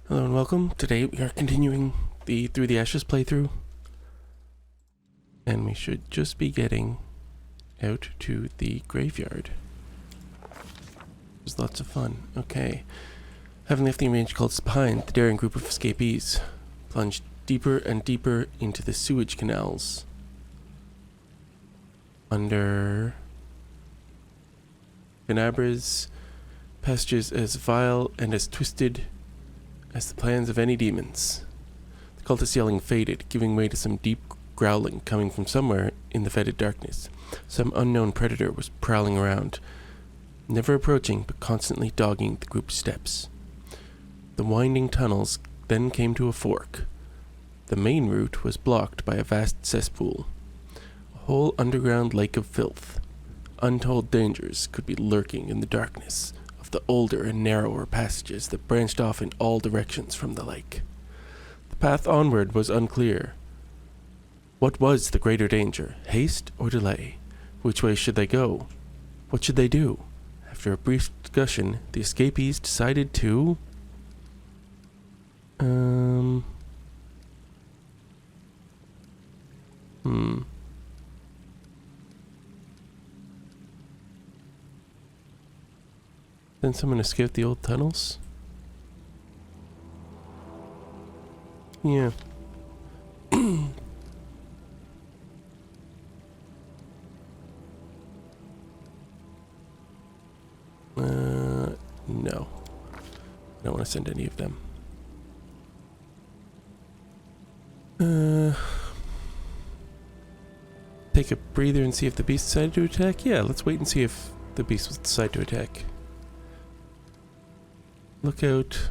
Hello and welcome. Today we are continuing the Through the Ashes playthrough. And we should just be getting out to the graveyard. There's lots of fun. Okay. Having left the arranged cults behind, the daring group of escapees plunged deeper and deeper into the sewage canals. Under Canabra's passages as vile and as twisted as the plans of any demons. The cultist yelling faded, giving way to some deep growling coming from somewhere in the fetid darkness. Some unknown predator was prowling around, never approaching but constantly dogging the group's steps. The winding tunnels then came to a fork. The main route was blocked by a vast cesspool, a whole underground lake of filth. Untold dangers could be lurking in the darkness of the older and narrower passages that branched off in all directions from the lake. The path onward was unclear. What was the greater danger, haste or delay? Which way should they go? What should they do? After a brief discussion, the escapees decided to... Then someone escaped the old tunnels? Yeah. No. I don't want to send any of them. Take a breather and see if the beast decided to attack? Yeah, let's wait and see if the beast will decide to attack. Look out.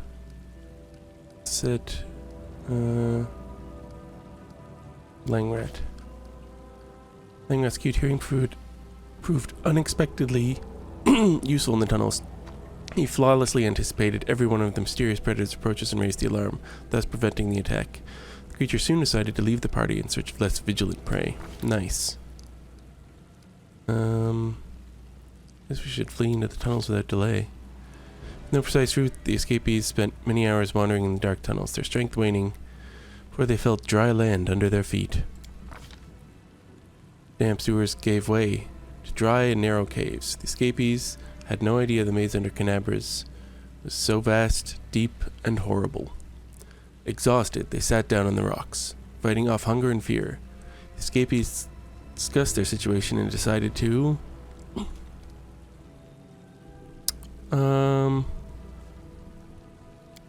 Set. Langrat. Langrat's cute hearing proved unexpectedly useful in the tunnels. He flawlessly anticipated every one of the mysterious predators' approaches and raised the alarm, thus preventing the attack. The creature soon decided to leave the party in search of less vigilant prey. Nice. Guess we should flee into the tunnels without delay. No precise route, the escapees spent many hours wandering in the dark tunnels, their strength waning, before they felt dry land under their feet. Damp sewers gave way to dry and narrow caves. The escapees had no idea the maze under Canabra's was so vast, deep, and horrible. Exhausted, they sat down on the rocks, fighting off hunger and fear. The escapees discussed their situation and decided to...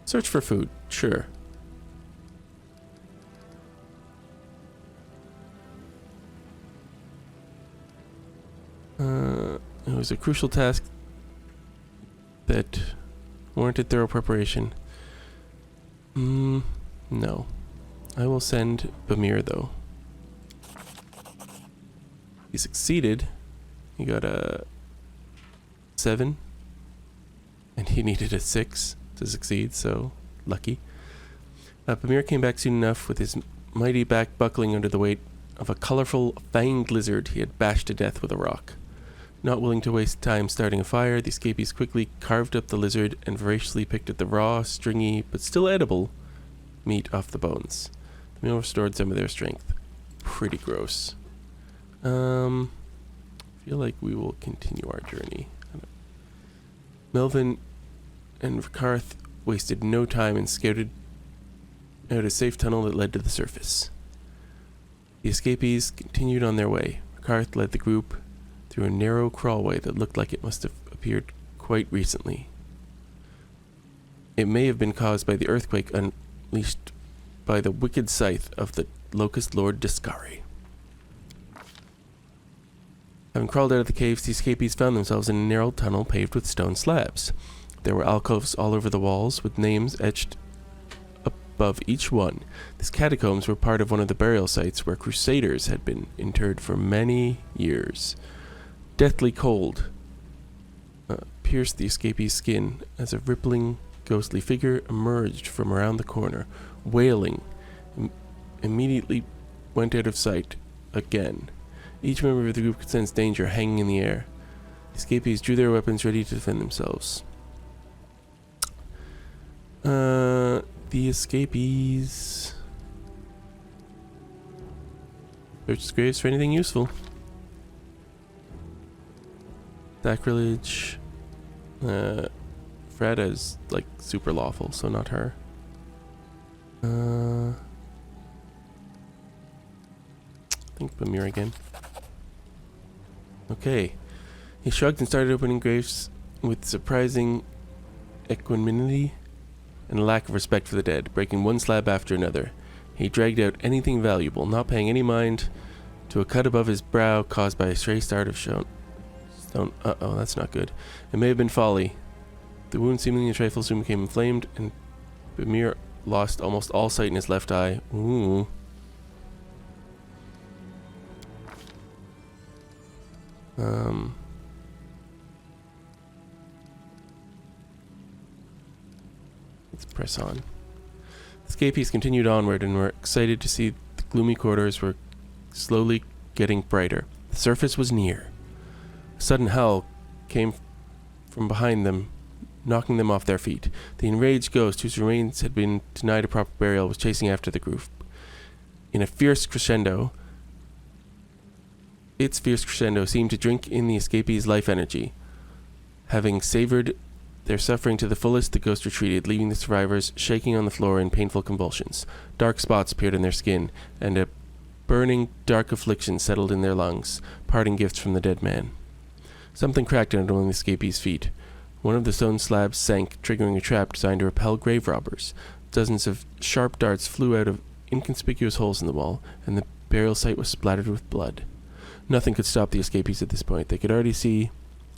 search for food, sure. It was a crucial task that warranted thorough preparation. No. I will send Bamir, though. He succeeded. He got a 7. And he needed a 6 to succeed, so lucky. Bamir came back soon enough with his mighty back buckling under the weight of a colorful, fanged lizard he had bashed to death with a rock. Not willing to waste time starting a fire, the escapees quickly carved up the lizard and voraciously picked at the raw, stringy, but still edible meat off the bones. The meal restored some of their strength. Pretty gross. Feel like we will continue our journey. Melvin and Ricarth wasted no time and scouted out a safe tunnel that led to the surface. The escapees continued on their way. Ricarth led the group through a narrow crawlway that looked like it must have appeared quite recently. It may have been caused by the earthquake unleashed by the wicked scythe of the Locust Lord Discari. Having crawled out of the caves, the escapees found themselves in a narrow tunnel paved with stone slabs. There were alcoves all over the walls, with names etched above each one. These catacombs were part of one of the burial sites where crusaders had been interred for many years. Deathly cold pierced the escapee's skin as a rippling, ghostly figure emerged from around the corner, wailing, immediately went out of sight again. Each member of the group could sense danger hanging in the air. The escapees drew their weapons ready to defend themselves. the escapees. Search the graves for anything useful. Sacrilege. Freda is like super lawful, so not her. I think Bamir again. Okay. He shrugged and started opening graves with surprising equanimity and a lack of respect for the dead, breaking one slab after another. He dragged out anything valuable, not paying any mind to a cut above his brow caused by a stray start of stone. Uh-oh, that's not good. It may have been folly. The wound seemingly a trifle soon became inflamed, and Bamir lost almost all sight in his left eye. Ooh. Let's press on. The escapees continued onward and were excited to see the gloomy corridors were slowly getting brighter. The surface was near. A sudden howl came from behind them, knocking them off their feet. The enraged ghost, whose remains had been denied a proper burial, was chasing after the group. In a fierce crescendo, its fierce crescendo seemed to drink in the escapees' life energy. Having savored their suffering to the fullest, the ghost retreated, leaving the survivors shaking on the floor in painful convulsions. Dark spots appeared in their skin, and a burning, dark affliction settled in their lungs, parting gifts from the dead man. Something cracked under one of the escapees' feet. One of the stone slabs sank, triggering a trap designed to repel grave robbers. Dozens of sharp darts flew out of inconspicuous holes in the wall, and the burial site was splattered with blood. Nothing could stop the escapees at this point. They could already see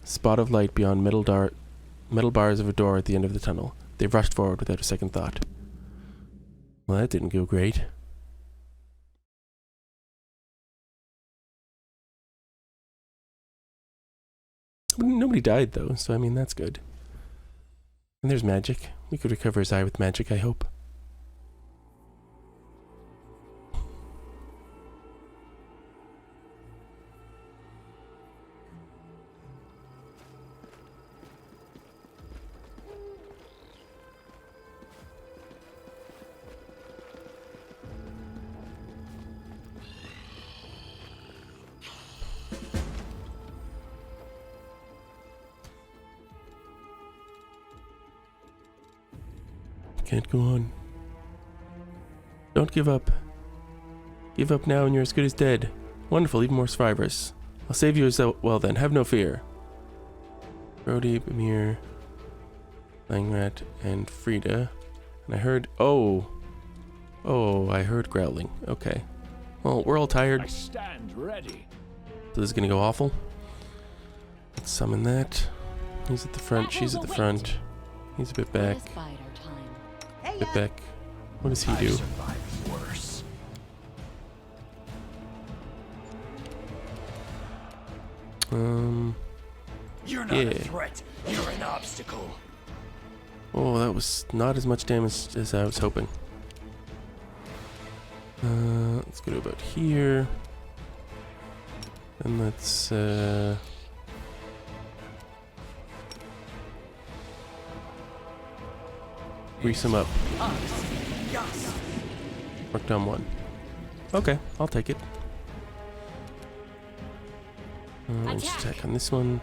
a spot of light beyond metal bars of a door at the end of the tunnel. They rushed forward without a second thought. Well, that didn't go great. Nobody died, though, so I mean, that's good. And there's magic. We could recover his eye with magic, I hope. Can't go on. Don't give up. Give up now and you're as good as dead. Wonderful, even more survivors. I'll save you as well then, have no fear. Brody, Bamir, Langrat, and Frida. And I heard... Oh, I heard growling. Okay. Well, we're all tired. I stand ready. So this is gonna go awful. Let's summon that. He's at the front, she's at the front. He's a bit back. Bit back. What does he do? Worse. You're not a threat. You're an obstacle. Oh, that was not as much damage as I was hoping. Let's go to about here. And let's grease him up. Worked on one. Okay, I'll take it. Just attack on this one.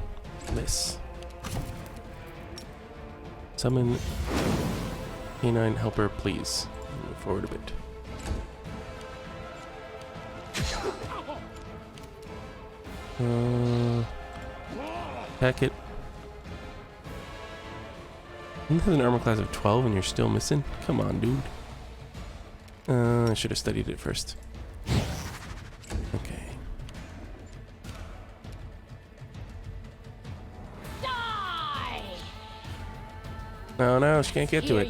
Miss. Summon Canine Helper, please. Move forward a bit. Attack it. You have an armor class of 12 and you're still missing? Come on, dude. I should have studied it first. Okay. Die! No, she can't get to it.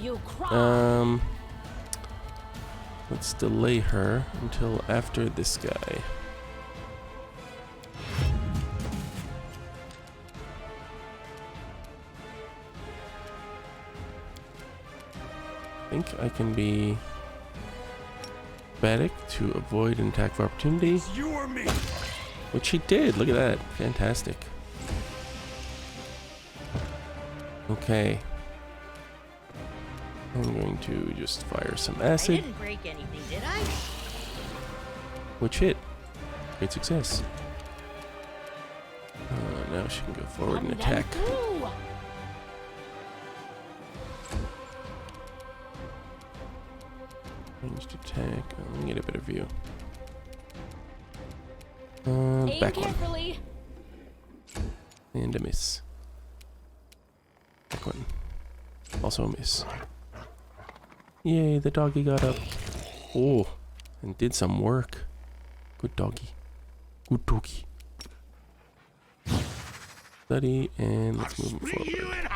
Let's delay her until after this guy. I think I can be Batic to avoid an attack of opportunity. You or me. Which he did. Look at that. Fantastic. Okay. I'm going to just fire some I acid, didn't break anything, did I? which hit. Great success. Now she can go forward and attack. Ranged attack. Let me get a better view. Back one. And a miss. Back one. Also a miss. Yay, the doggy got up. Oh, and did some work. Good doggy. Good doggy. Study, and let's move him forward.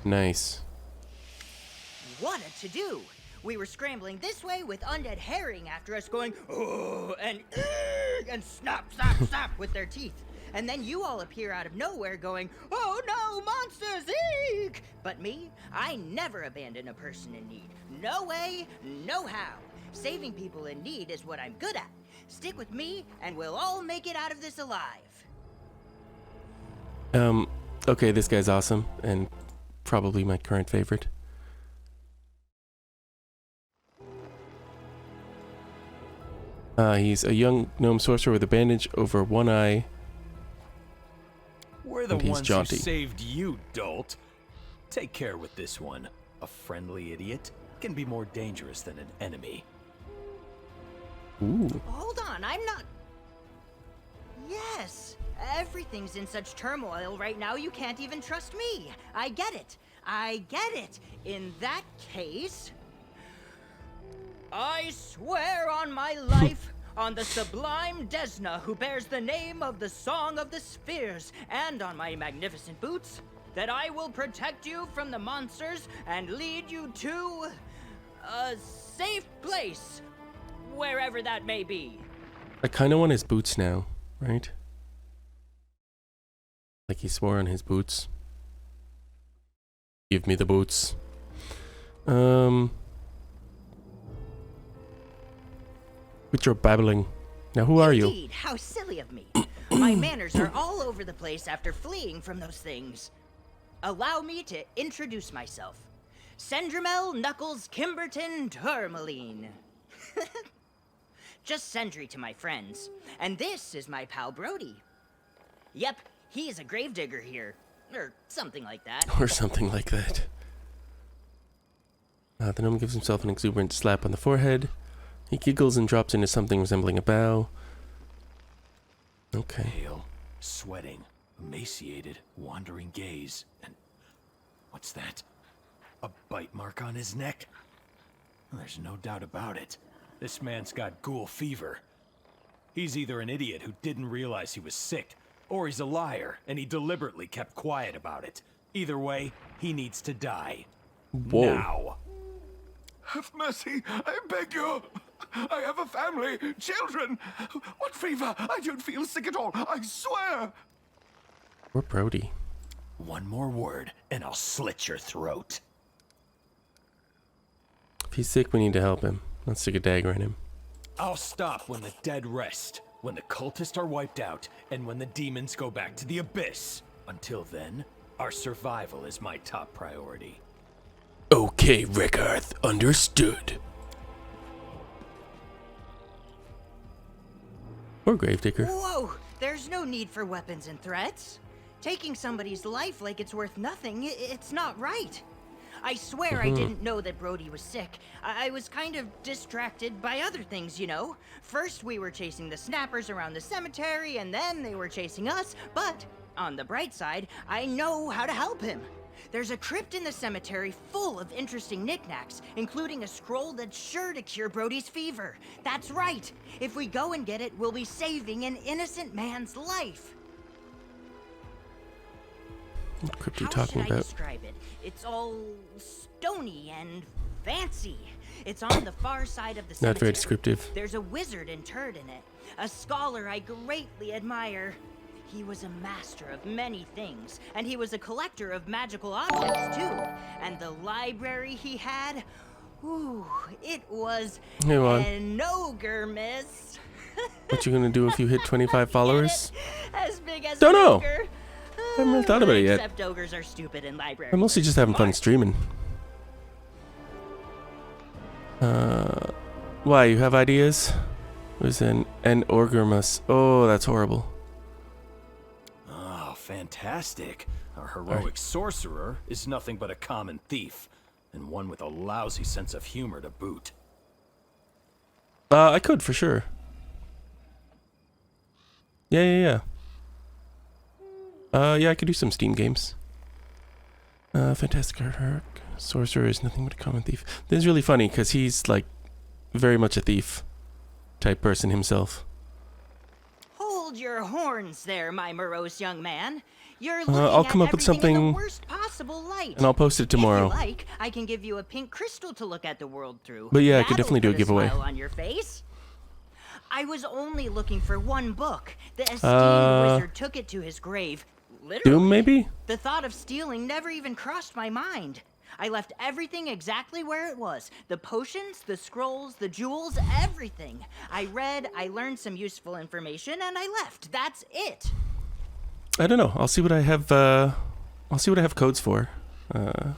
Nice. What a to-do! We were scrambling this way with undead herring after us going, oh, and snap, snap, snap with their teeth. And then you all appear out of nowhere going, oh no, monsters, eek! But me, I never abandon a person in need. No way, no how. Saving people in need is what I'm good at. Stick with me, and we'll all make it out of this alive. Okay, this guy's awesome, and probably my current favorite. He's a young gnome sorcerer with a bandage over one eye. We're the And he's ones jaunty. who saved you, dolt. Take care with this one. A friendly idiot can be more dangerous than an enemy. Ooh. Hold on, I'm not... Yes, everything's in such turmoil right now you can't even trust me. I get it. I get it. In that case... I swear on my life, on the sublime Desna who bears the name of the Song of the Spheres, and on my magnificent boots, that I will protect you from the monsters and lead you to a safe place, wherever that may be. I kind of want his boots now, right? Like he swore on his boots. Give me the boots. Quit your babbling. Now, who are you? Indeed, how silly of me. My manners are all over the place after fleeing from those things. Allow me to introduce myself. Sendrimel Knuckles Kimberton Tourmaline. Just Sendry to my friends. And this is my pal Brody. Yep, he is a gravedigger here. Or something like that. Or something like that. The gnome gives himself an exuberant slap on the forehead. He giggles and drops into something resembling a bow. Okay. Pale, sweating, emaciated, wandering gaze, and... what's that? A bite mark on his neck? There's no doubt about it. This man's got ghoul fever. He's either an idiot who didn't realize he was sick, or he's a liar and he deliberately kept quiet about it. Either way, he needs to die. Whoa. Now. Have mercy, I beg you. I have a family, children. What fever? I don't feel sick at all, I swear. Poor Brody. One more word, and I'll slit your throat. If he's sick, we need to help him. Let's stick a dagger in him. I'll stop when the dead rest, when the cultists are wiped out, and when the demons go back to the abyss. Until then, our survival is my top priority. Okay, Rickarth. Understood. Poor gravedigger. Whoa! There's no need for weapons and threats. Taking somebody's life like it's worth nothing, it's not right. I swear I didn't know that Brody was sick. I was kind of distracted by other things, you know? First we were chasing the snappers around the cemetery, and then they were chasing us, but on the bright side, I know how to help him. There's a crypt in the cemetery full of interesting knickknacks, including a scroll that's sure to cure Brody's fever. That's right! If we go and get it, we'll be saving an innocent man's life. What crypt are you How talking should I about? describe it? It's all stony and fancy. It's on the far side of the cemetery. Not very descriptive. There's a wizard interred in it, a scholar I greatly admire. He was a master of many things, and he was a collector of magical objects too. And the library he had, ooh, it was Hey, Juan. an ogre, miss. What you gonna do if you hit 25 followers? As big as Don't an know. ogre. haven't really thought about it yet. Except ogres are stupid in libraries. I'm mostly just having fun streaming. Why, you have ideas? There's an Orgrimus. Oh, that's horrible. Oh, fantastic. Our heroic sorcerer is nothing but a common thief, and one with a lousy sense of humor to boot. I could, for sure. Yeah, I could do some Steam games. Fantastic artwork. Sorcerer is nothing but a common thief. This is really funny, because he's, like, very much a thief type person himself. Hold your horns there, my morose young man. You're looking I'll come at up with everything in something, the worst possible light. and I'll post it tomorrow. If you like, I can give you a pink crystal to look at the world through. But yeah, I could That'll definitely do a put giveaway. Smile on your face. I was only looking for one book. The esteemed wizard took it to his grave. Literally. Doom, maybe? The thought of stealing never even crossed my mind. I left everything exactly where it was. The potions, the scrolls, the jewels, everything. I read, I learned some useful information, and I left. That's it. I don't know. I'll see what I have. I'll see what I have codes for. Yeah,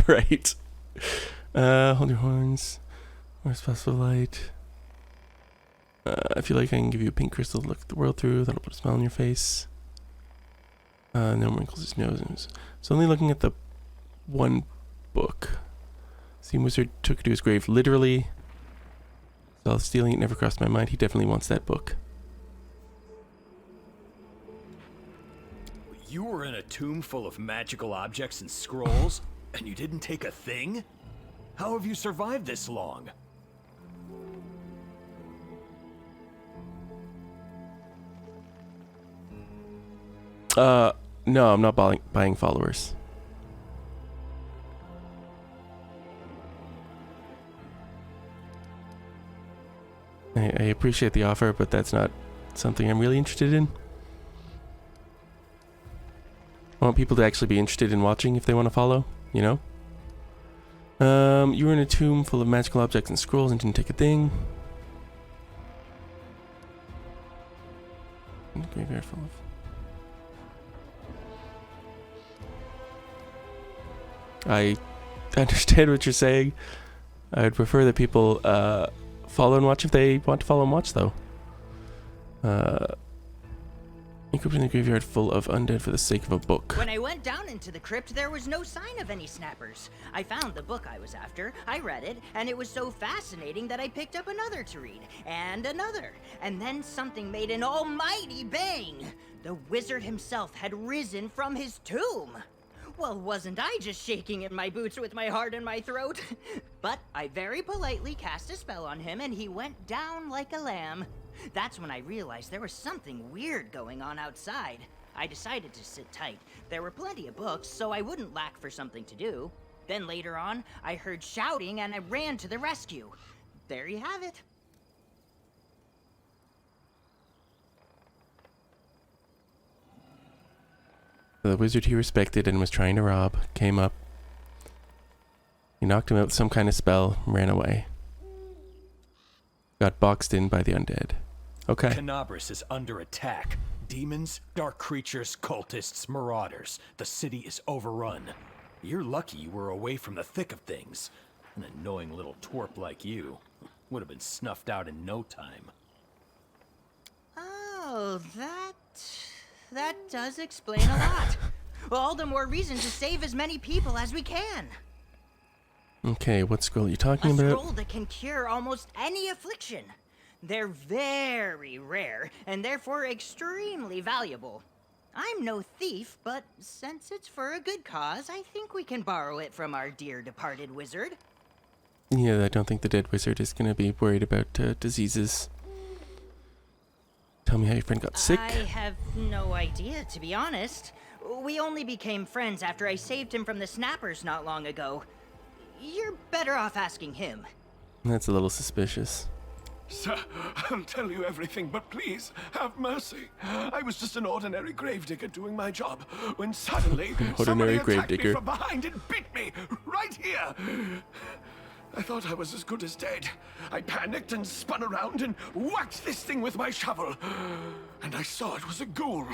right. Hold your horns. Where's possible light? I feel like I can give you a pink crystal to look at the world through. That'll put a smile on your face. No wrinkles, his nose. So only looking at the one book. Steam Wizard took it to his grave. Literally. So stealing it never crossed my mind. He definitely wants that book. You were in a tomb full of magical objects and scrolls, and you didn't take a thing? How have you survived this long? No, I'm not buying followers. I appreciate the offer, but that's not something I'm really interested in. I want people to actually be interested in watching if they want to follow, you know? You were in a tomb full of magical objects and scrolls and didn't take a thing. In a graveyard full of... I understand what you're saying. I would prefer that people follow and watch if they want to follow and watch, though. Equipped in a graveyard full of undead for the sake of a book. When I went down into the crypt, there was no sign of any snappers. I found the book I was after, I read it, and it was so fascinating that I picked up another to read, and another. And then something made an almighty bang! The wizard himself had risen from his tomb! Well, wasn't I just shaking in my boots with my heart in my throat? But I very politely cast a spell on him and he went down like a lamb. That's when I realized there was something weird going on outside. I decided to sit tight. There were plenty of books, so I wouldn't lack for something to do. Then later on, I heard shouting and I ran to the rescue. There you have it. The wizard he respected and was trying to rob came up. He knocked him out with some kind of spell and ran away. Got boxed in by the undead. Okay. Canabris is under attack. Demons, dark creatures, cultists, marauders. The city is overrun. You're lucky you were away from the thick of things. An annoying little twerp like you would have been snuffed out in no time. Oh, that does explain a lot. All the more reason to save as many people as we can. Okay, what scroll are you talking A about? scroll that can cure almost any affliction. They're very rare, and therefore extremely valuable. I'm no thief, but since it's for a good cause, I think we can borrow it from our dear departed wizard. Yeah, I don't think the dead wizard is going to be worried about diseases. Tell me how your friend got sick. I have no idea, to be honest. We only became friends after I saved him from the snappers not long ago. You're better off asking him. That's a little suspicious. Sir, I'll tell you everything, but please, have mercy. I was just an ordinary gravedigger doing my job, when suddenly somebody attacked me from behind and bit me, right here. I thought I was as good as dead. I panicked and spun around and whacked this thing with my shovel. And I saw it was a ghoul.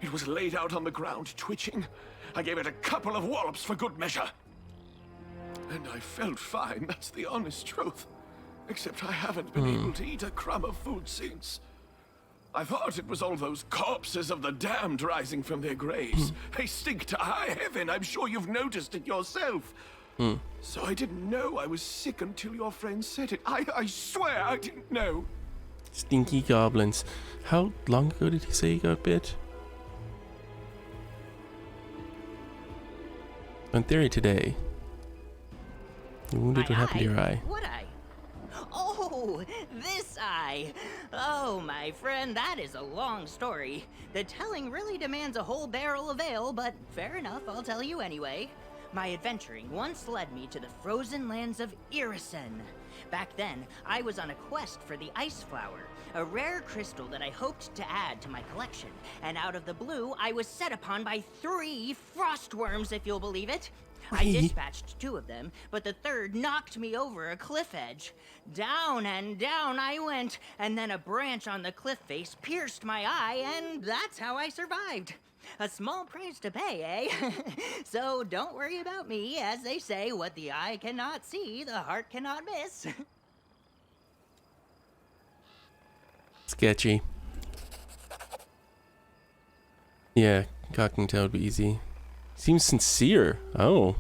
It was laid out on the ground, twitching. I gave it a couple of wallops for good measure. And I felt fine, that's the honest truth. Except I haven't been able to eat a crumb of food since. I thought it was all those corpses of the damned rising from their graves. They stink to high heaven, I'm sure you've noticed it yourself. So I didn't know I was sick until your friend said it. I swear I didn't know. Stinky goblins. How long ago did he say he got bit? In theory, today. You're wounded. What happened to your eye? What eye? Oh, this eye. Oh, my friend, that is a long story. The telling really demands a whole barrel of ale, but fair enough, I'll tell you anyway. My adventuring once led me to the frozen lands of Irisen. Back then, I was on a quest for the Ice Flower, a rare crystal that I hoped to add to my collection. And out of the blue, I was set upon by 3 frostworms, if you'll believe it. I dispatched 2 of them, but the third knocked me over a cliff edge. Down and down I went, and then a branch on the cliff face pierced my eye, and that's how I survived. A small price to pay, eh? So don't worry about me. As they say, what the eye cannot see, the heart cannot miss. Sketchy. Yeah, cocking tail would be easy. Seems sincere. Oh.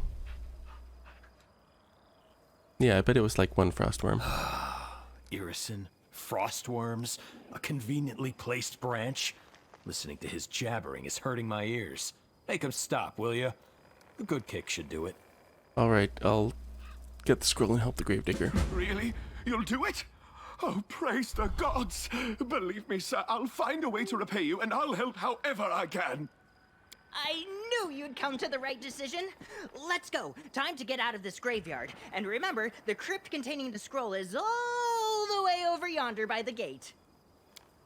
Yeah, I bet it was like 1 frostworm. Irison, frostworms, a conveniently placed branch. Listening to his jabbering is hurting my ears. Make him stop, will you? A good kick should do it. Alright, I'll get the scroll and help the gravedigger. Really? You'll do it? Oh, praise the gods! Believe me, sir, I'll find a way to repay you, and I'll help however I can. I knew you'd come to the right decision. Let's go. Time to get out of this graveyard. And remember, the crypt containing the scroll is all the way over yonder by the gate.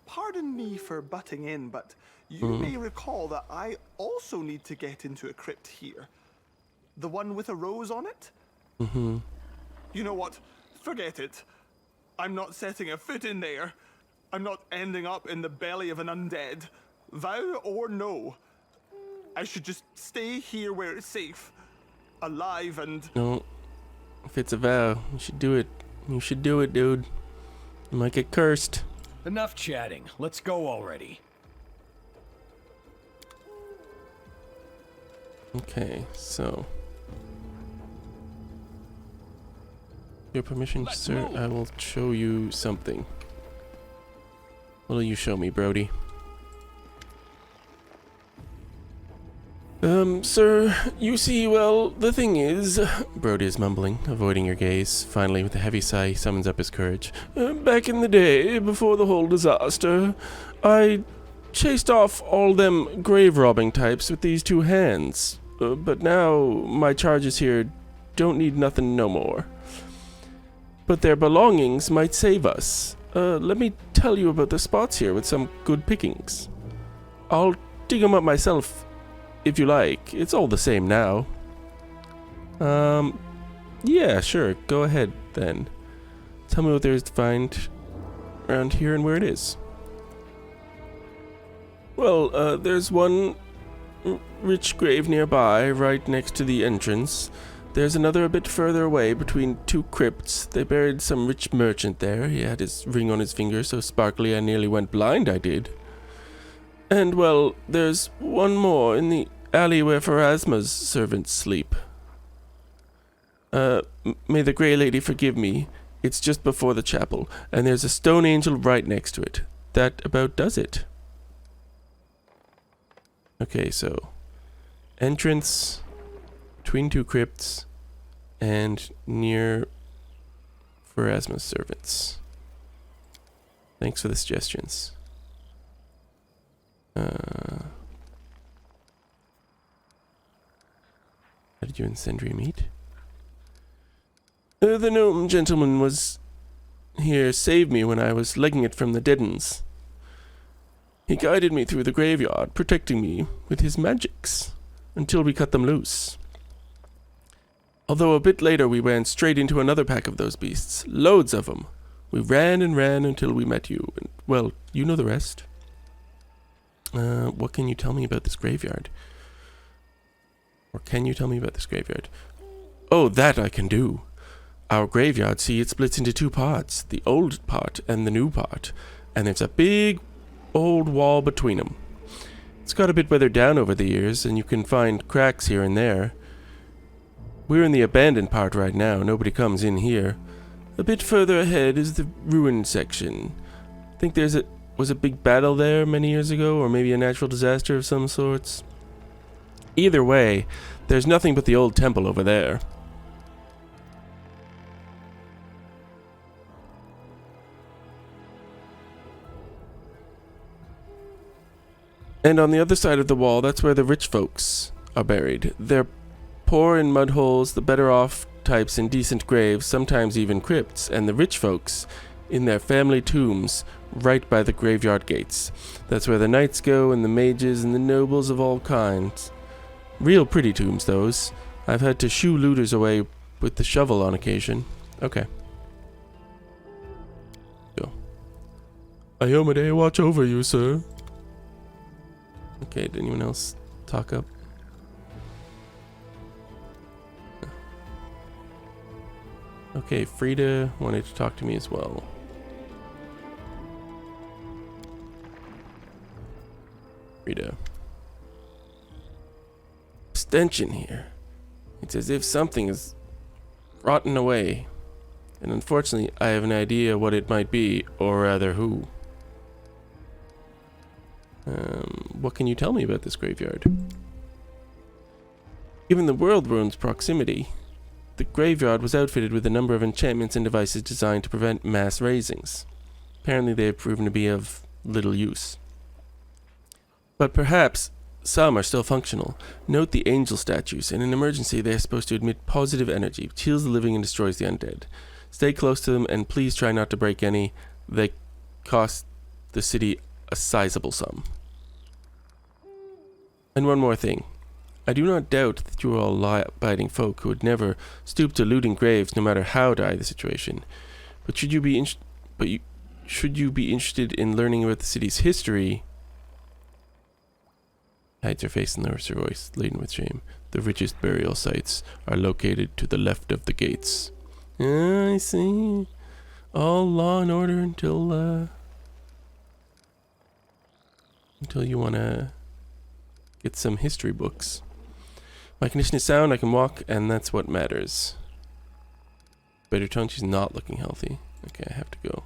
Pardon me for butting in, but you may recall that I also need to get into a crypt here. The one with a rose on it? You know what? Forget it. I'm not setting a foot in there. I'm not ending up in the belly of an undead. Vow or no. I should just stay here where it's safe. Alive and... No. If it's a vow, you should do it. You should do it, dude. You might get cursed. Enough chatting. Let's go already. Okay, so... Your permission, sir, I will show you something. What'll you show me, Brody? Sir, you see, well, the thing is... Brody is mumbling, avoiding your gaze. Finally, with a heavy sigh, he summons up his courage. Back in the day, before the whole disaster, I chased off all them grave-robbing types with these 2 hands. But now, my charges here don't need nothing no more. But their belongings might save us. Let me tell you about the spots here with some good pickings. I'll dig 'em up myself, if you like. It's all the same now. Yeah, sure. Go ahead, then. Tell me what there is to find around here and where it is. Well, there's one rich grave nearby, right next to the entrance. There's another a bit further away, between 2 crypts. They buried some rich merchant there. He had his ring on his finger so sparkly I nearly went blind, I did. And, well, there's one more in the alley where Pharasma's servants sleep. May the Grey Lady forgive me. It's just before the chapel, and there's a stone angel right next to it. That about does it. Okay, so... entrance... between 2 crypts, and near Pharasma's servants. Thanks for the suggestions. How did you and Sindri meet? The gnome gentleman was here, saved me when I was legging it from the deadens. He guided me through the graveyard, protecting me with his magics, until we cut them loose. Although a bit later we ran straight into another pack of those beasts. Loads of them. We ran and ran until we met you. And, well, you know the rest. What can you tell me about this graveyard? Or can you tell me about this graveyard? Oh, that I can do. Our graveyard, see, it splits into two parts. The old part and the new part. And there's a big old wall between them. It's got a bit weathered down over the years, and you can find cracks here and there. We're in the abandoned part right now. Nobody comes in here. A bit further ahead is the ruined section. I think was a big battle there many years ago, or maybe a natural disaster of some sorts. Either way, there's nothing but the old temple over there. And on the other side of the wall, that's where the rich folks are buried. They're poor in mud holes, the better off types in decent graves, sometimes even crypts, and the rich folks in their family tombs right by the graveyard gates. That's where the knights go, and the mages, and the nobles of all kinds. Real pretty tombs, those. I've had to shoo looters away with the shovel on occasion. Okay. Go. Iomade, watch over you, sir. Okay, did anyone else talk up? Okay, Frida wanted to talk to me as well. Frida. Stench in here. It's as if something is rotten away. And unfortunately, I have an idea what it might be, or rather who. What can you tell me about this graveyard? Given the world rune's proximity, the graveyard was outfitted with a number of enchantments and devices designed to prevent mass raisings. Apparently they have proven to be of little use. But perhaps some are still functional. Note the angel statues. In an emergency, they are supposed to emit positive energy, which heals the living and destroys the undead. Stay close to them, and please try not to break any. They cost the city a sizable sum. And one more thing. I do not doubt that you are all law-abiding folk who would never stoop to looting graves no matter how dire the situation. But should you be interested in learning about the city's history... Hides her face and lowers her voice, laden with shame. The richest burial sites are located to the left of the gates. I see. All law and order until you want to get some history books. My condition is sound, I can walk, and that's what matters. Better tone, she's not looking healthy. Okay, I have to go.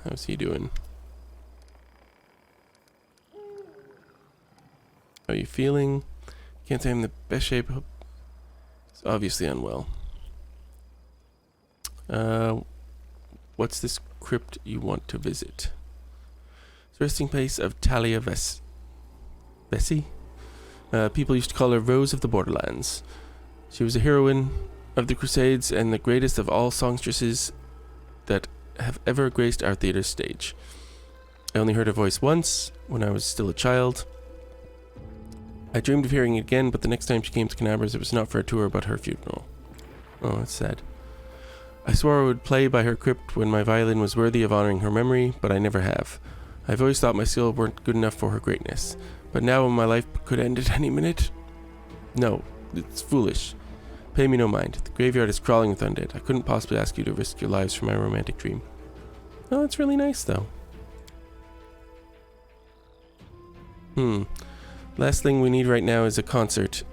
How's he doing? How are you feeling? Can't say I'm in the best shape. He's obviously unwell. What's this crypt you want to visit? It's the resting place of Talia Vessi? People used to call her Rose of the Borderlands. She was a heroine of the Crusades and the greatest of all songstresses that have ever graced our theater's stage. I only heard her voice once, when I was still a child. I dreamed of hearing it again, but the next time she came to Canabra's, it was not for a tour, but her funeral. Oh, that's sad. I swore I would play by her crypt when my violin was worthy of honoring her memory, but I never have. I've always thought my skill weren't good enough for her greatness. But now when my life could end at any minute? No, it's foolish. Pay me no mind. The graveyard is crawling with undead. I couldn't possibly ask you to risk your lives for my romantic dream. Oh, it's really nice, though. Last thing we need right now is a concert.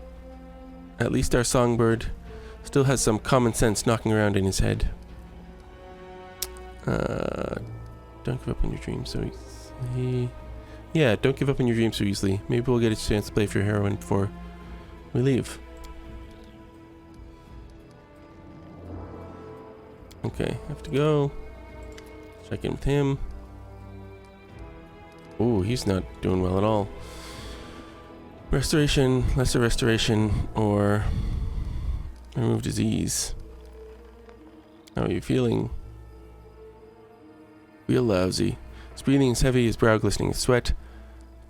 At least our songbird still has some common sense knocking around in his head. Don't give up on your dreams so easily. Yeah, don't give up on your dreams so easily. Maybe we'll get a chance to play for your heroine before we leave. Okay, have to go. Check in with him. Ooh, he's not doing well at all. Restoration, lesser restoration, or remove disease. How are you feeling? Feel lousy. His breathing is heavy, his brow glistening with sweat.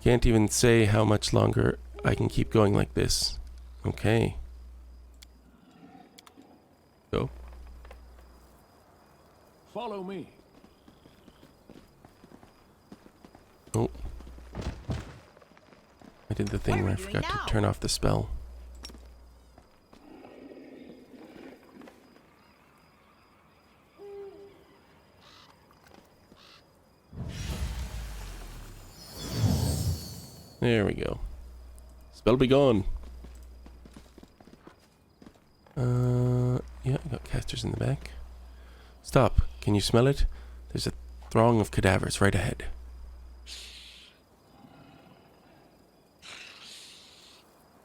Can't even say how much longer I can keep going like this. Okay. Go. Follow me. Oh. I did the thing What are where I we doing forgot now? to turn off the spell. There we go. Spell be gone. Yeah, I got casters in the back. Stop. Can you smell it? There's a throng of cadavers right ahead.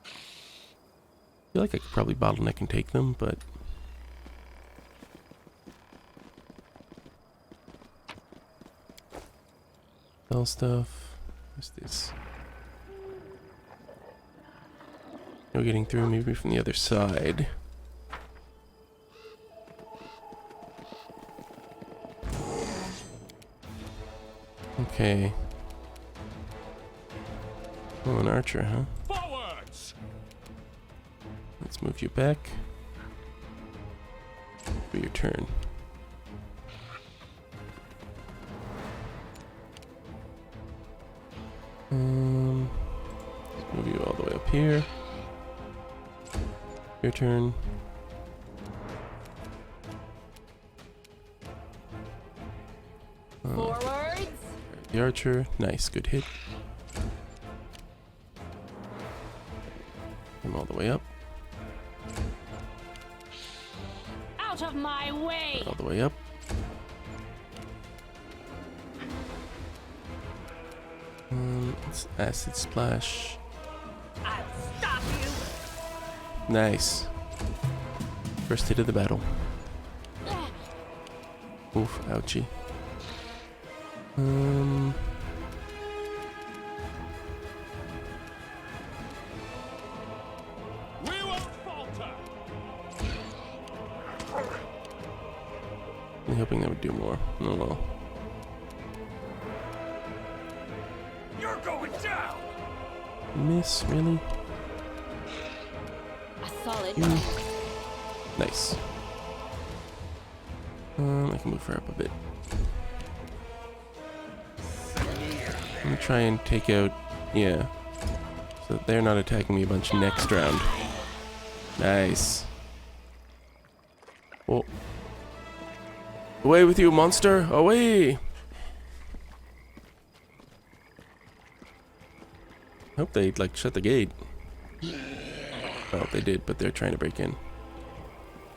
I feel like I could probably bottleneck and take them, but... Spell stuff. What's this? No getting through, maybe from the other side. Okay. Oh, an archer, huh? Forwards! Let's move you back. For your turn. Let's move you all the way up here. Your turn. Forwards. The archer. Nice, good hit. Him all the way up. Out of my way. All the way up. Let's acid splash. I'll stop you. Nice. First hit of the battle. Oof, ouchie. We won't falter! I'm hoping that would do more. Oh well. You're going down! Miss, really? A solid. Nice. I can move her up a bit. Let me try and take out... Yeah. So that they're not attacking me a bunch next round. Nice. Oh. Away with you, monster! Away! Hope they, like, shut the gate. Oh, they did, but they're trying to break in.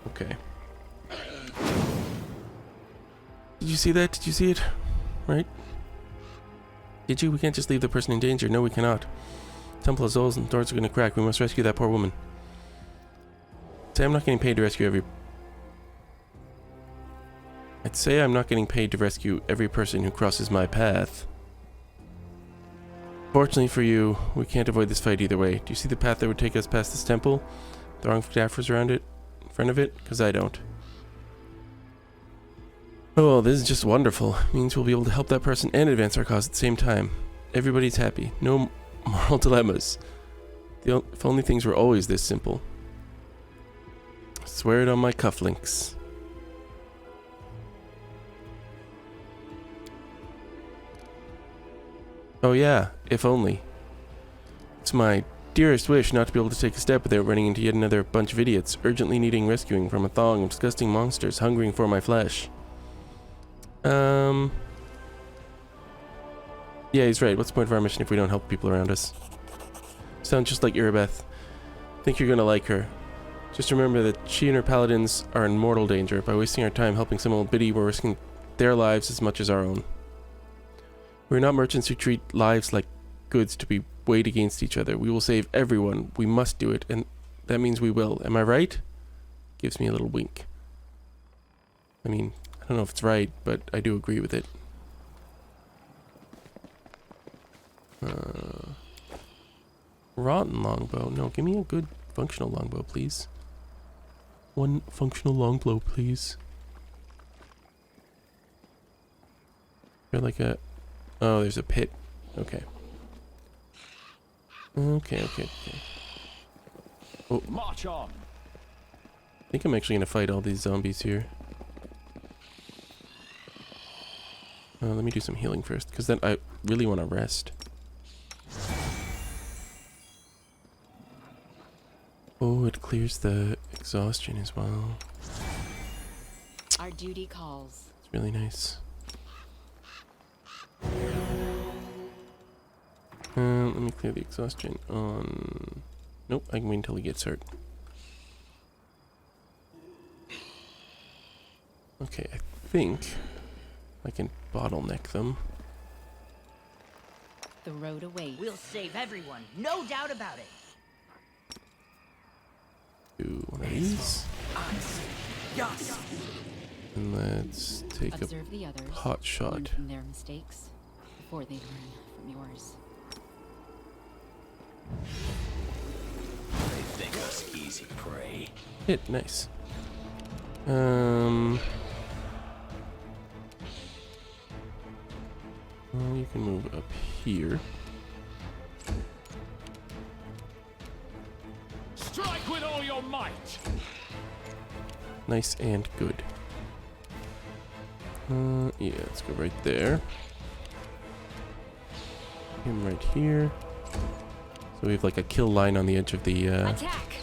Okay. Did you see that? Did you see it? Right? Did you? We can't just leave the person in danger. No, we cannot. Temple has holes and doors are going to crack. We must rescue that poor woman. Say I'm not getting paid to rescue every... I'd say I'm not getting paid to rescue every person who crosses my path. Fortunately for you, we can't avoid this fight either way. Do you see the path that would take us past this temple? The wrong cadavers around it? In front of it? Because I don't. Oh, this is just wonderful. It means we'll be able to help that person and advance our cause at the same time. Everybody's happy. No moral dilemmas. If only things were always this simple. I swear it on my cufflinks. Oh yeah, if only. It's my dearest wish not to be able to take a step without running into yet another bunch of idiots, urgently needing rescuing from a throng of disgusting monsters hungering for my flesh. Yeah, he's right. What's the point of our mission if we don't help people around us? Sounds just like Irabeth. Think you're gonna like her. Just remember that she and her paladins are in mortal danger. By wasting our time helping some old biddy, we're risking their lives as much as our own. We're not merchants who treat lives like goods to be weighed against each other. We will save everyone. We must do it, and that means we will. Am I right? Gives me a little wink. I mean, I don't know if it's right, but I do agree with it. Rotten longbow. No, give me a good functional longbow, please. One functional longbow, please. You're like a... Oh, there's a pit. Okay. Okay. March on. I think I'm actually gonna fight all these zombies here. Let me do some healing first, because then I really want to rest. Oh, it clears the exhaustion as well. Our duty calls. It's really nice. Let me clear the exhaustion on... Nope, I can wait until he gets hurt. Okay, I think I can bottleneck them. The road awaits. We'll save everyone, no doubt about it. Do one of these. Yes. And let's take Observe the others. a hot Learn shot. from their mistakes before they learn from yours. They think us easy prey. Hit, nice. Well, you can move up here. Strike with all your might. Nice and good. Yeah, let's go right there. Him right here. So we have like a kill line on the edge of the Attack!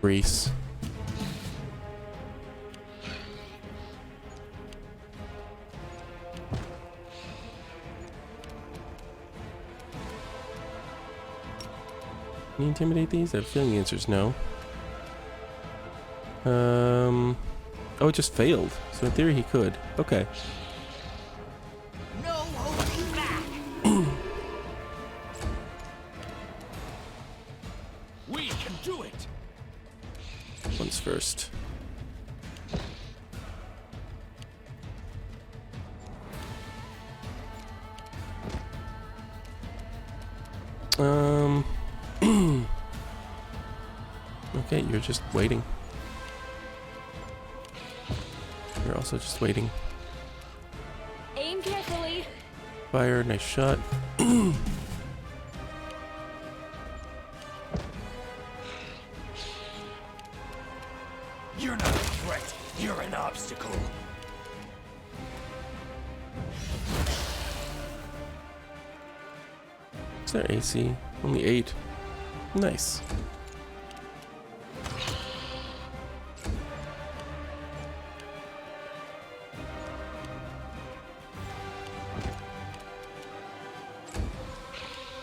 brace. Can you intimidate these? I have a feeling the answer is no. Oh, it just failed. So in theory he could. Okay. No holding back. We can do it. One's first. Okay, you're just waiting. You're also just waiting. Aim carefully. Fire, nice shot. You're not a threat. You're an obstacle. What's their AC? Only 8. Nice.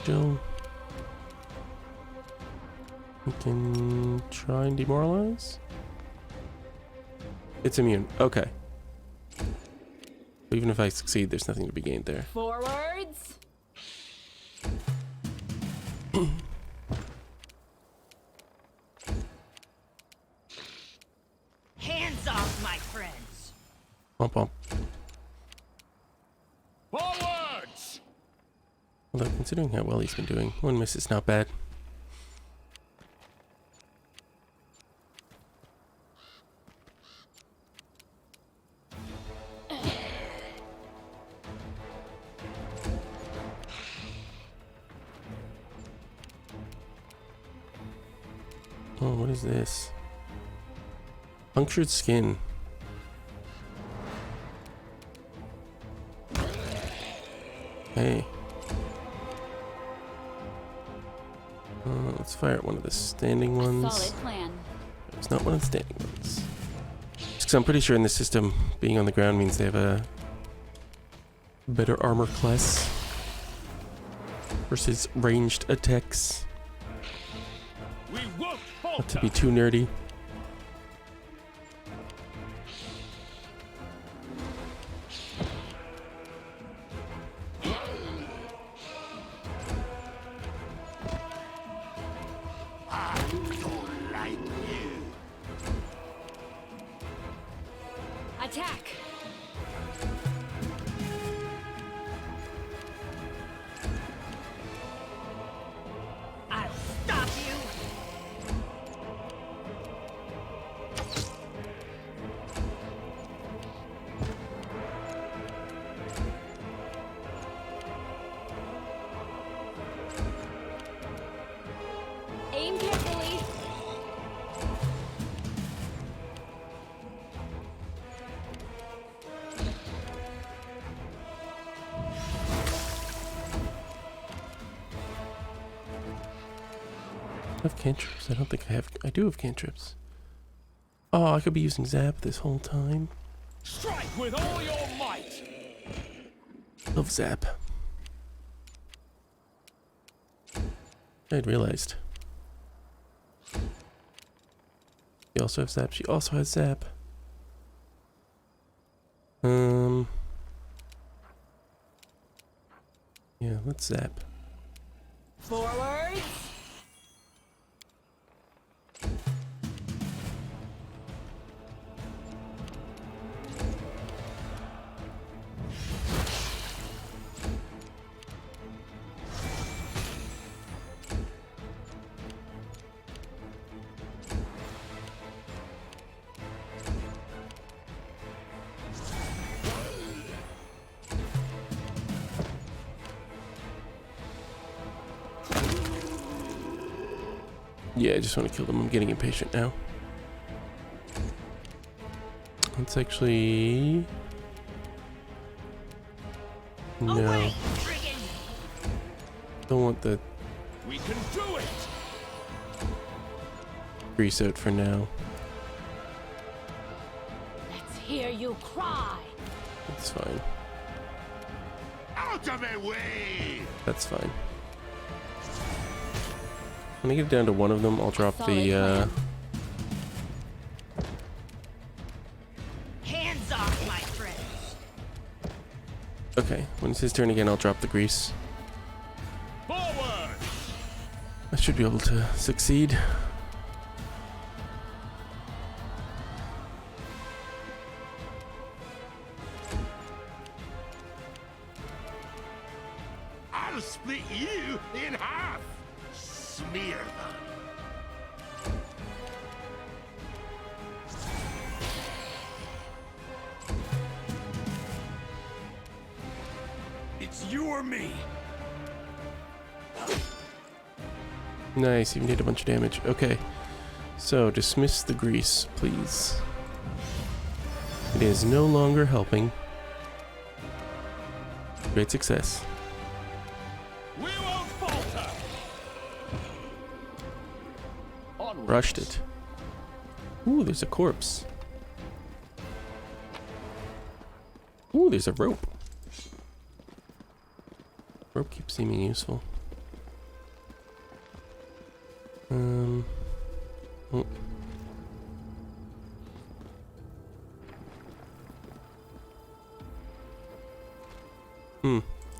Joe. We can try and demoralize. It's immune. Okay. Even if I succeed, there's nothing to be gained there. Forwards. Hands off, my friends. Womp womp. Forwards. Although, considering how well he's been doing, one miss is not bad. Oh, what is this? Punctured skin. Hey. Let's fire at one of the standing ones. Solid plan. It's not one of the standing ones. Just because I'm pretty sure in this system, being on the ground means they have a better armor class versus ranged attacks. We won't Not to falter. be too nerdy. Attack! I'll stop you. Aim carefully. have cantrips? I don't think I have. I do have cantrips. Oh, I could be using Zap this whole time. Strike with all your might! Love Zap. I had realized. You also have Zap. She also has Zap. Yeah, let's Zap. Forwards! Yeah, I just want to kill them. I'm getting impatient now. Let's actually... No. Away, friggin'! Don't want the We can do it! grease out for now. Let's hear you cry! That's fine. Out of my way! That's fine. When I get down to one of them, I'll drop the, Hands off, my friends! Okay, when it's his turn again, I'll drop the grease. Forward! I should be able to succeed. I'll split you in half! Smear them! It's you or me! Nice, even did a bunch of damage. Okay, so dismiss the grease, please. It is no longer helping. Great success. We won't falter! Onwards. Rushed it. Ooh, there's a corpse. Ooh, there's a rope. Rope keeps seeming useful. Oh.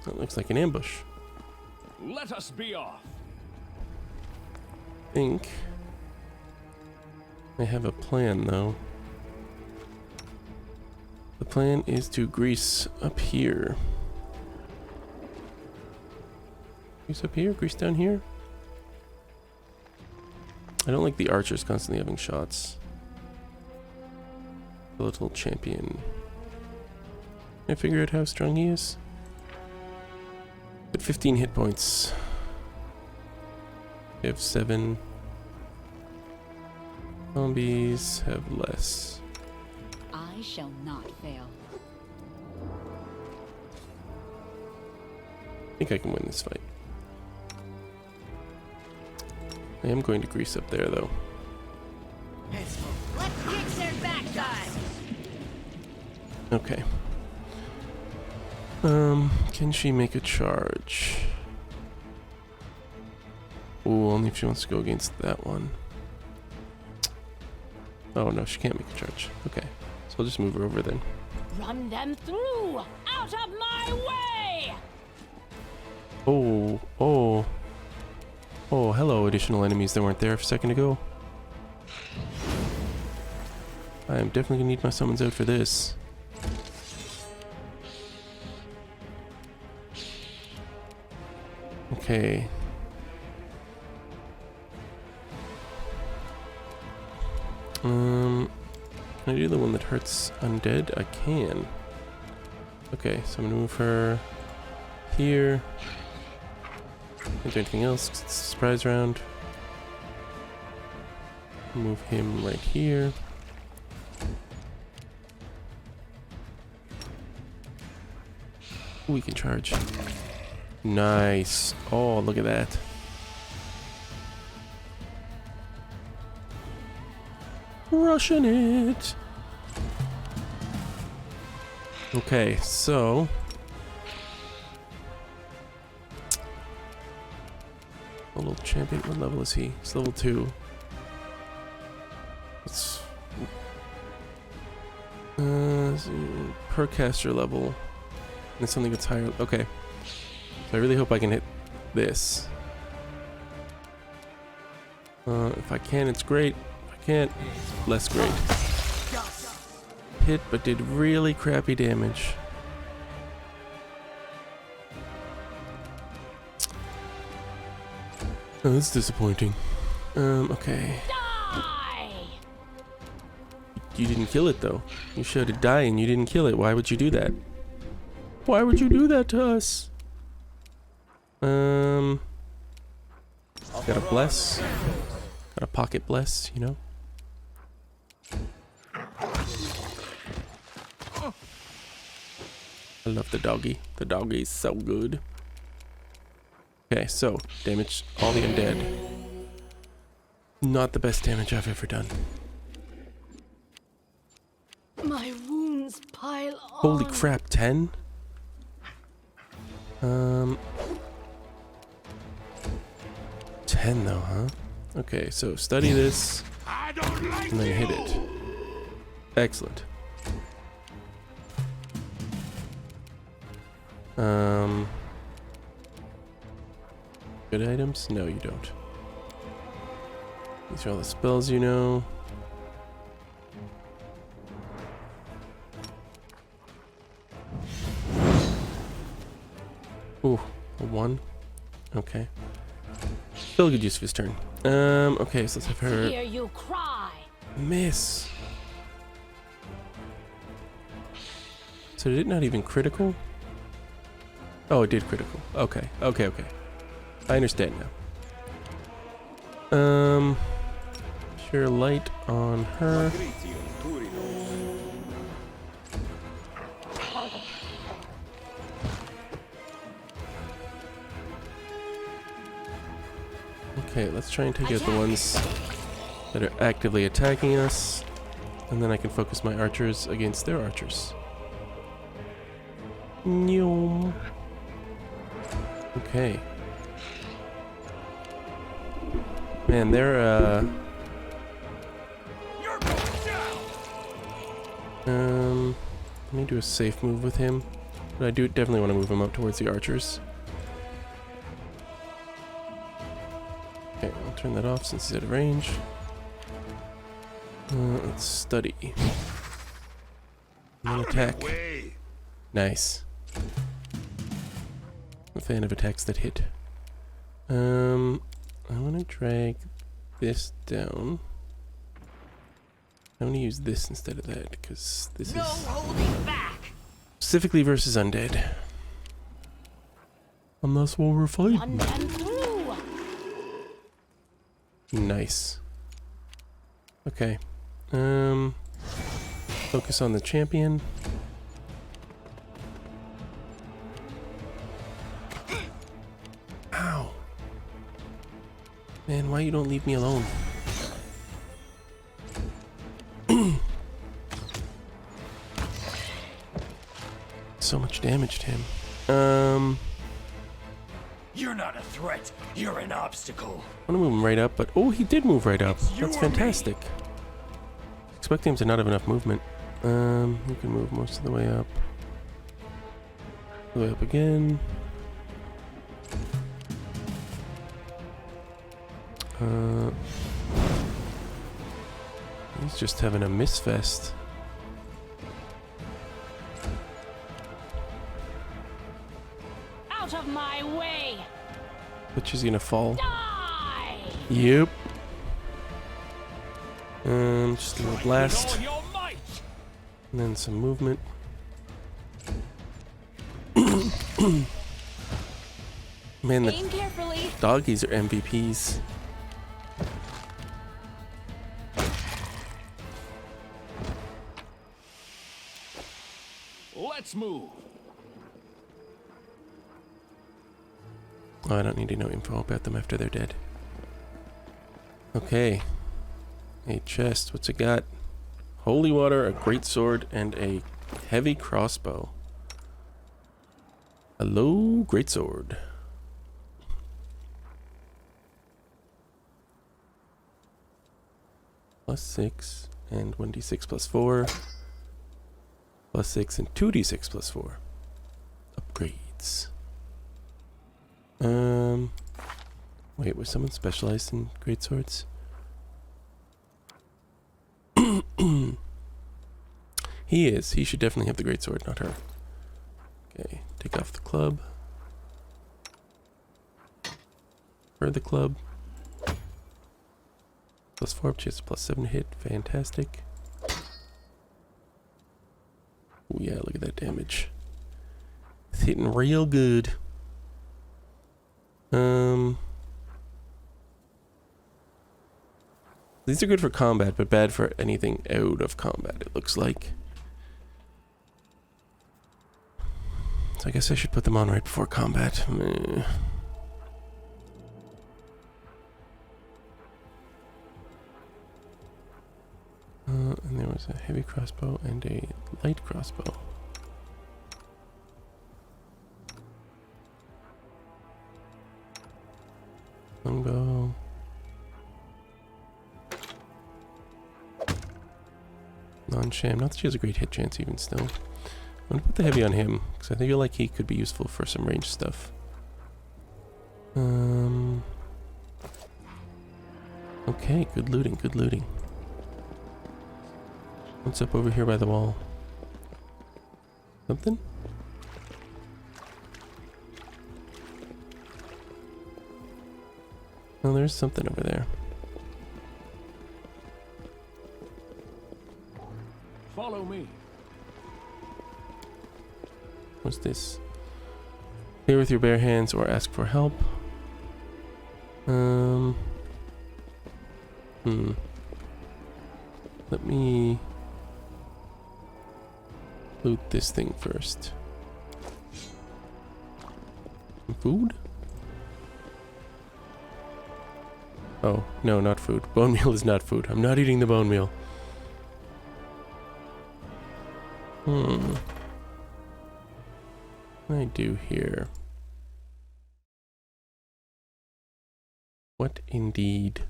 That looks like an ambush. Let us be off! I think I have a plan, though. The plan is to grease up here. Grease up here? Grease down here? I don't like the archers constantly having shots. The little champion. Can I figure out how strong he is? At 15 hit points. We have 7. Zombies have less. I shall not fail. I think I can win this fight. I am going to grease up there, though. Let's kick their backsides! Okay. Can she make a charge? Ooh, only if she wants to go against that one. Oh no, she can't make a charge. Okay, so I'll just move her over then. Run them through! Out of my way! Oh, oh. Oh, hello, additional enemies that weren't there a second ago. I am definitely gonna need my summons out for this. Okay. Can I do the one that hurts undead? I can. Okay, so I'm gonna move her here. Can't do anything else 'cause it's a surprise round. Move him right here. Ooh, we can charge. Nice. Oh, look at that. Crushing it. Okay, so a little champion. What level is he? He's level 2. Let's per caster level. And something that's higher. Okay. So I really hope I can hit this. If I can, it's great. If I can't, less great. Hit, but did really crappy damage. Oh, that's disappointing. Okay. You didn't kill it though. You showed it die and you didn't kill it. Why would you do that? Why would you do that to us? Got a bless. Got a pocket bless, you know? I love the doggy. The doggy is so good. Okay, so damage all the undead. Not the best damage I've ever done. My wounds pile on. Holy crap, 10? 10 though, huh? Okay, so study this and then hit it. Excellent. Good items? No, you don't. These are all the spells you know. Ooh, a 1. Okay. Still a good use of his turn. Okay, so let's have her Hear you cry. miss. So did it not even critical? Oh, it did critical. Okay, okay, okay. I understand now. Share light on her. Okay, let's try and take out the ones that are actively attacking us. And then I can focus my archers against their archers. Nyom. Okay. Man, they're let me do a safe move with him. But I do definitely want to move him up towards the archers. Okay, I'll turn that off since he's out of range. Let's study. And then attack. Nice. I'm a fan of attacks that hit. I want to drag this down. I'm going to use this instead of that because this No is holding back. specifically versus undead. And that's what we're fighting. One and through. Nice. Okay. Focus on the champion. Ow. Man, why you don't leave me alone? So much damage to him. You're not a threat. You're an obstacle. I want to move him right up, but oh, he did move right up. It's you That's or me. fantastic. Expecting him to not have enough movement. You can move most of the way up. The way up again. He's just having a misfest. Out of my way. But she's gonna fall. Die. Yep. Just a little blast. And then some movement. Man, the Aim carefully. doggies are MVPs. Let's move. Oh, I don't need to know info about them after they're dead. Okay. A chest. What's it got? Holy water, a great sword, and a heavy crossbow. Hello, great sword. +6 and 1d6 +4. +6 and 2d6 +4. Upgrades. Wait, was someone specialized in great swords? He is. He should definitely have the great sword, not her. Okay, take off the club. For the club. +4 up chance, +7 to hit. Fantastic. Oh yeah, look at that damage. It's hitting real good. These are good for combat, but bad for anything out of combat, it looks like. So I guess I should put them on right before combat. Meh. And there was a heavy crossbow and a light crossbow. Longbow. Non-sham. Not that she has a great hit chance even still. I'm gonna put the heavy on him, because I feel like he could be useful for some ranged stuff. Okay, good looting, good looting. What's up over here by the wall? Something? Oh, there's something over there. Follow me. What's this? Clear with your bare hands or ask for help. Let me loot this thing first. Some food? Oh, no, not food. Bone meal is not food. I'm not eating the bone meal. What do I do here? What indeed?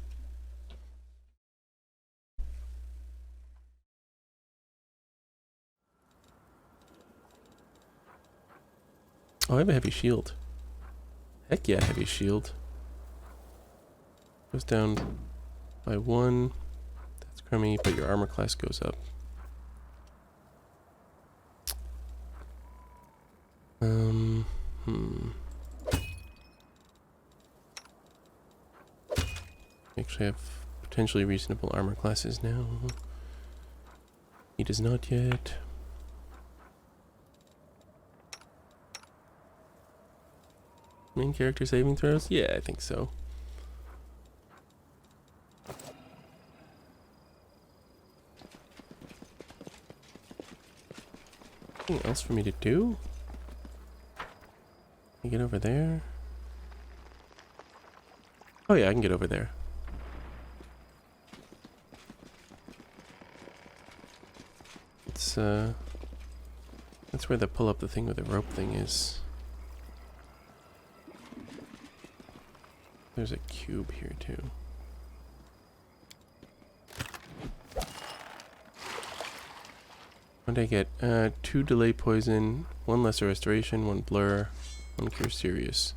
Oh, I have a heavy shield. Heck yeah, heavy shield. Goes down by 1. That's crummy, but your armor class goes up. Actually have potentially reasonable armor classes now. He does not yet. Main character saving throws? Yeah, I think so. Anything else for me to do? Can I get over there? Oh yeah, I can get over there. It's that's where the pull up the thing with the rope thing is. There's a cube here too. What did I get? 2 delay poison, 1 lesser restoration, 1 blur, 1 cure serious.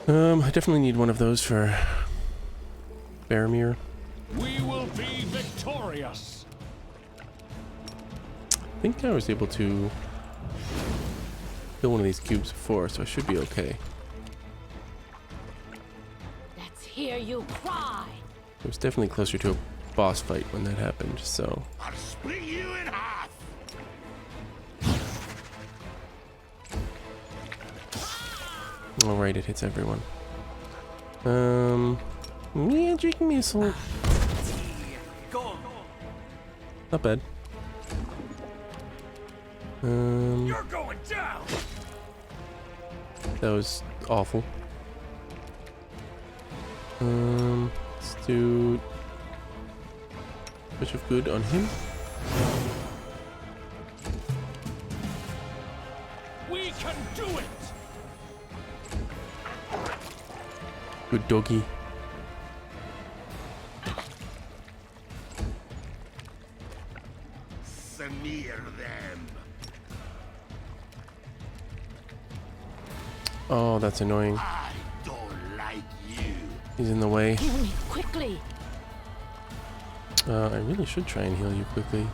I definitely need one of those for Faramir. We will be victorious. I think I was able to kill one of these cubes before, so I should be okay. Let's hear you cry. It was definitely closer to a boss fight when that happened, so. I'll split you in half. Alright, it hits everyone. Magic missile. Not bad. You're going down. That was awful. Let's do a bunch of good on him. We can do it! Good doggy. Smear them. Oh, that's annoying. I don't like you. He's in the way. Heal me quickly. I really should try and heal you quickly.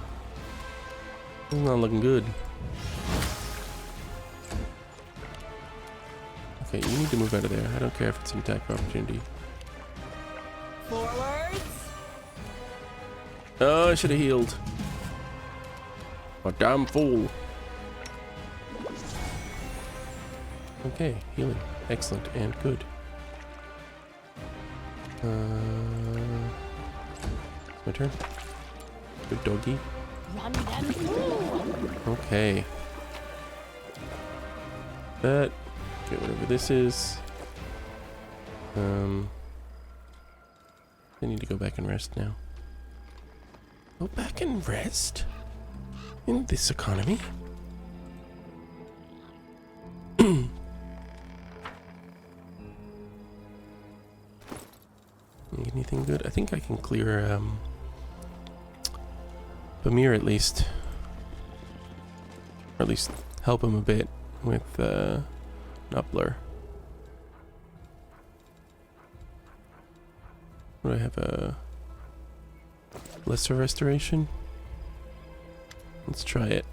It's not looking good. Okay, you need to move out of there. I don't care if it's an attack of opportunity. Forwards. Oh, I should have healed. A damn fool. Okay, healing. Excellent and good. It's my turn. Good doggy. Run them through. Okay. That. Okay, whatever this is. I need to go back and rest now. Go back and rest? In this economy? Anything good? I think I can clear Bamir at least. Or at least help him a bit with Nuppler. Do I have a lesser restoration? Let's try it.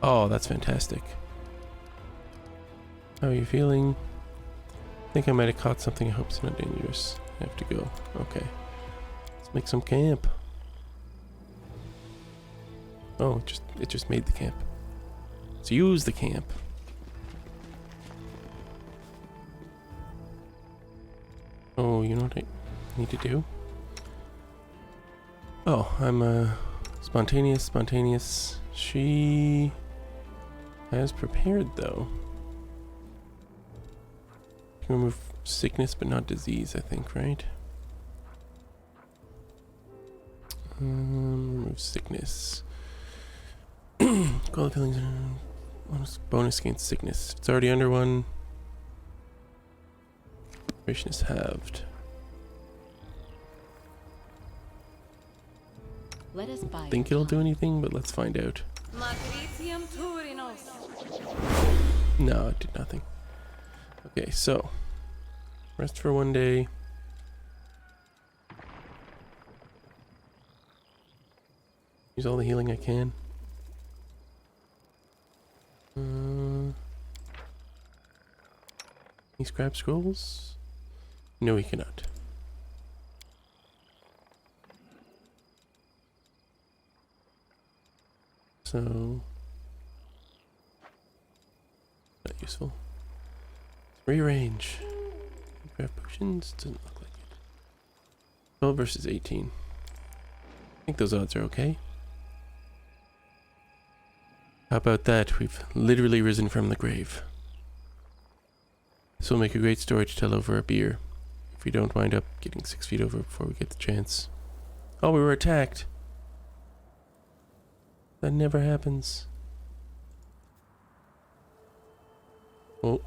Oh, that's fantastic. How are you feeling? I think I might have caught something. I hope it's not dangerous. I have to go. Okay. Let's make some camp. Oh, it just made the camp. Let's use the camp. Oh, you know what I need to do? Oh, I'm spontaneous. She has prepared though. Can remove sickness but not disease, I think, right? Remove sickness. Call the feelings bonus against sickness. It's already under one. Duration is halved. Let us buy. Think it'll do anything, but let's find out. No, it did nothing. Okay, so rest for one day. Use all the healing I can. Can he scrap scrolls? No, he cannot. So, not useful. Rearrange. Grab potions? Doesn't look like it. 12 versus 18. I think those odds are okay. How about that? We've literally risen from the grave. This will make a great story to tell over a beer. If we don't wind up getting 6 feet over before we get the chance. Oh, we were attacked. That never happens. Oh.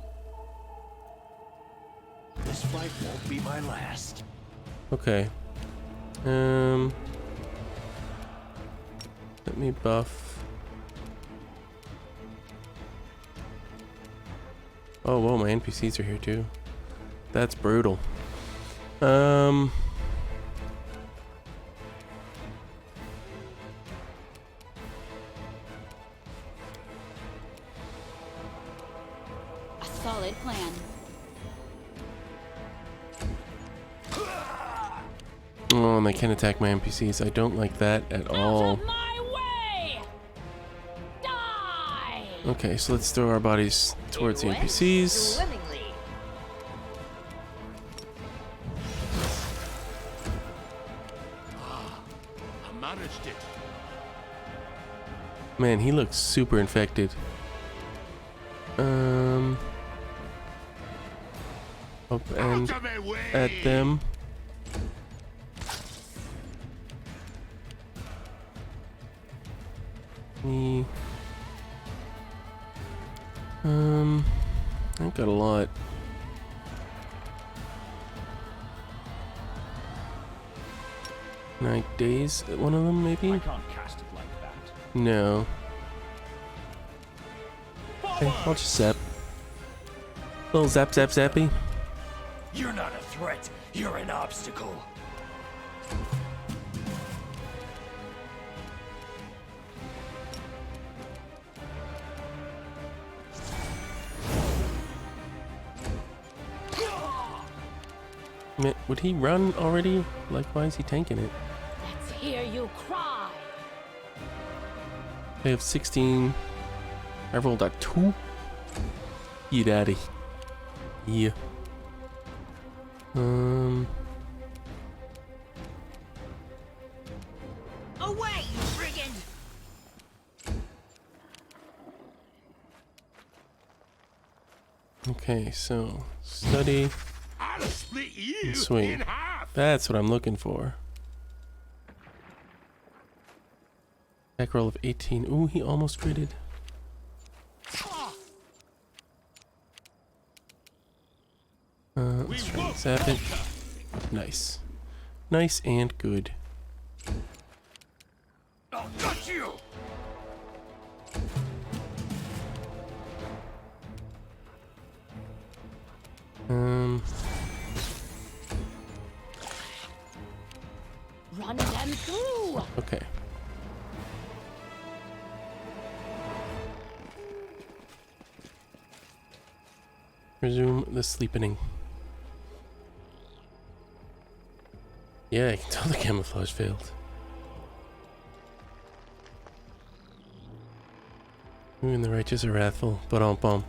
This fight won't be my last. Okay. Let me buff. Oh, whoa, my NPCs are here too. That's brutal. A solid plan. Oh, and they can attack my NPCs. I don't like that at all. Out of my way! Die! Okay, so let's throw our bodies towards the It went NPCs. swimmingly. I managed it. Man, he looks super infected. Up and at them. Me. I got a lot. Can I daze at one of them, maybe? I can't cast it like that. No. Okay, I'll just zap. Little zap, zap, zappy. You're not a threat. You're an obstacle. Would he run already? Like, why is he tanking it? Let's hear you cry. I have 16. I rolled a 2. You daddy. Yeah. Away, you brigand! Okay, so study I'll split you and swing. in half. That's what I'm looking for. Attack roll of 18. Ooh, he almost critted. Let's try and zap it. Nice. Nice and good. I'll got you. Run them through. Okay. Resume the sleepening. Yeah, I can tell the camouflage failed. Ooh, and the righteous are wrathful, but on bum.